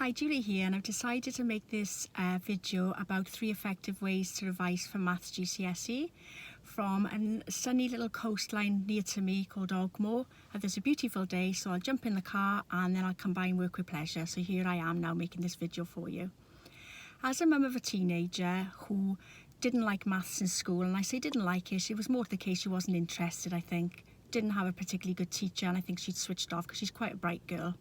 Hi, Julie here, and I've decided to make this video about 3 effective ways to revise for Maths GCSE from a sunny little coastline near to me called Ogmore. There's a beautiful day, so I'll jump in the car and then I'll combine work with pleasure. So here I am now making this video for you. As a mum of a teenager who didn't like maths in school, and I say didn't like it was more the case she wasn't interested, I think. Didn't have a particularly good teacher, and I think she'd switched off because she's quite a bright girl.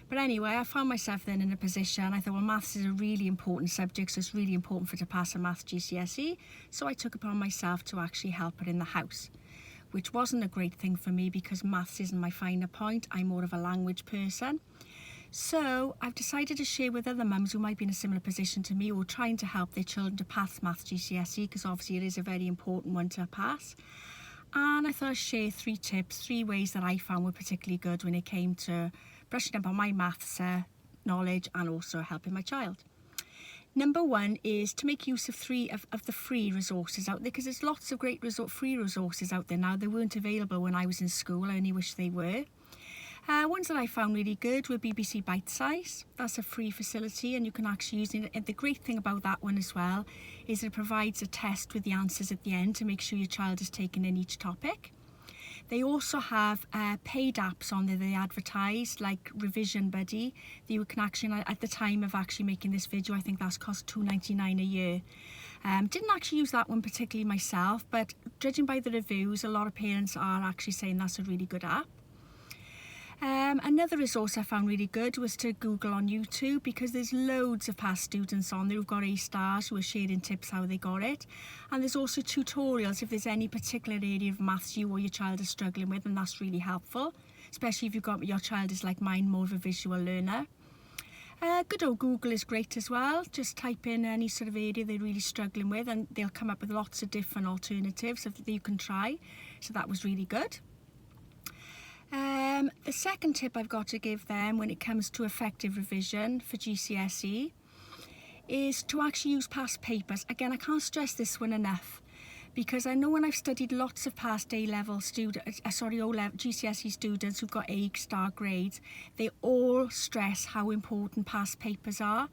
But anyway, I found myself then in a position, I thought, well, maths is a really important subject, so it's really important for her to pass a maths GCSE. So I took upon myself to actually help her in the house, which wasn't a great thing for me because maths isn't my finer point. I'm more of a language person. So I've decided to share with other mums who might be in a similar position to me or trying to help their children to pass maths GCSE, because obviously it is a very important one to pass. And I thought I'd share 3 tips, 3 ways that I found were particularly good when it came to brushing up on my maths knowledge and also helping my child. Number 1 is to make use of the free resources out there, because there's lots of great free resources out there now. They weren't available when I was in school. I only wish they were. Ones that I found really good were BBC Bite Size. That's a free facility and you can actually use it. And the great thing about that one as well is it provides a test with the answers at the end to make sure your child is taken in each topic. They also have paid apps on there they advertise, like Revision Buddy, that you can actually, at the time of actually making this video, I think that's cost $2.99 a year. Didn't actually use that one particularly myself, but judging by the reviews, a lot of parents are actually saying that's a really good app. Another resource I found really good was to Google on YouTube, because there's loads of past students on there who've got A stars who are sharing tips how they got it. And there's also tutorials if there's any particular area of maths you or your child is struggling with, and that's really helpful, especially if you've got your child is like mine, more of a visual learner. Good old Google is great as well. Just type in any sort of area they're really struggling with and they'll come up with lots of different alternatives that you can try. So that was really good. The second tip I've got to give them when it comes to effective revision for GCSE is to actually use past papers. Again, I can't stress this one enough, because I know when I've studied lots of past GCSE students who've got A star grades, they all stress how important past papers are.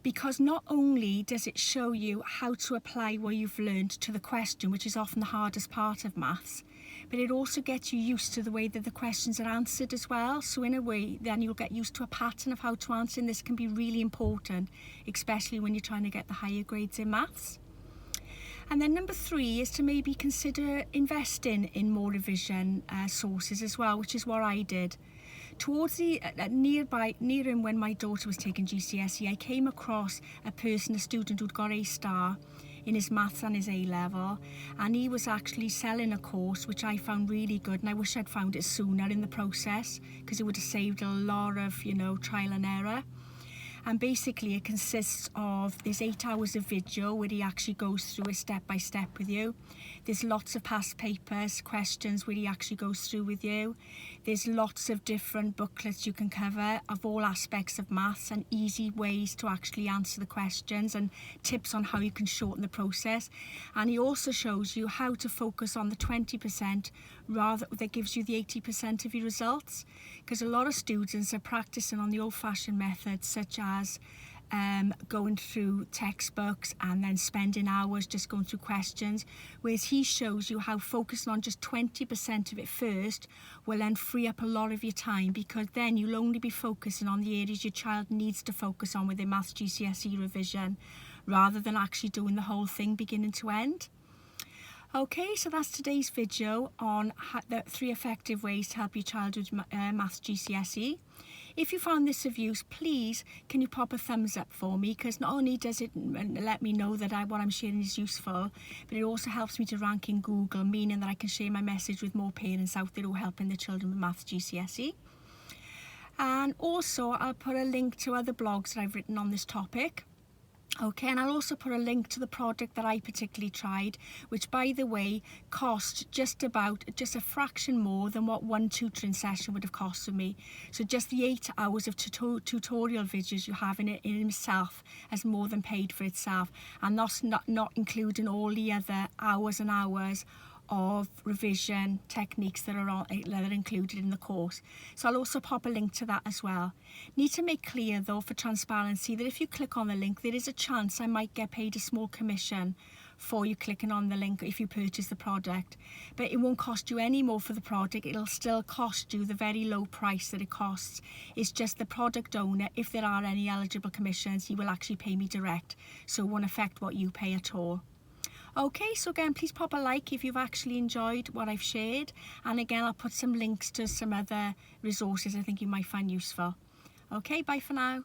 Because not only does it show you how to apply what you've learned to the question, which is often the hardest part of maths, but it also gets you used to the way that the questions are answered as well. So in a way, then you'll get used to a pattern of how to answer, and this can be really important, especially when you're trying to get the higher grades in maths. And then number 3 is to maybe consider investing in more revision sources as well, which is what I did. Towards the near when my daughter was taking GCSE, I came across a student who'd got A star in his maths and his A level, and he was actually selling a course which I found really good, and I wish I'd found it sooner in the process, because it would have saved a lot of trial and error. And basically it consists of, there's 8 hours of video where he actually goes through it step by step with you. There's lots of past papers, questions where he actually goes through with you. There's lots of different booklets you can cover of all aspects of maths and easy ways to actually answer the questions and tips on how you can shorten the process. And he also shows you how to focus on the 20% that gives you the 80% of your results, because a lot of students are practicing on the old-fashioned methods, such as going through textbooks and then spending hours just going through questions, whereas he shows you how focusing on just 20% of it first will then free up a lot of your time, because then you'll only be focusing on the areas your child needs to focus on with their maths GCSE revision, rather than actually doing the whole thing beginning to end. Okay, so that's today's video on the 3 effective ways to help your child with maths GCSE. If you found this of use, please can you pop a thumbs up for me, because not only does it let me know that what I'm sharing is useful, but it also helps me to rank in Google, meaning that I can share my message with more parents out there who are helping their children with maths GCSE. And also I'll put a link to other blogs that I've written on this topic. Okay, and I'll also put a link to the product that I particularly tried, which by the way cost just a fraction more than what one tutoring session would have costed me. So just the 8 hours of tutorial videos you have in itself has more than paid for itself, and that's not including all the other hours and hours of revision techniques that are included in the course. So I'll also pop a link to that as well. Need to make clear though, for transparency, that if you click on the link, there is a chance I might get paid a small commission for you clicking on the link if you purchase the product, but it won't cost you any more for the product. It'll still cost you the very low price that it costs. It's just the product owner, if there are any eligible commissions, he will actually pay me direct, so it won't affect what you pay at all. Okay, so again, please pop a like if you've actually enjoyed what I've shared, and again, I'll put some links to some other resources I think you might find useful. Okay, bye for now.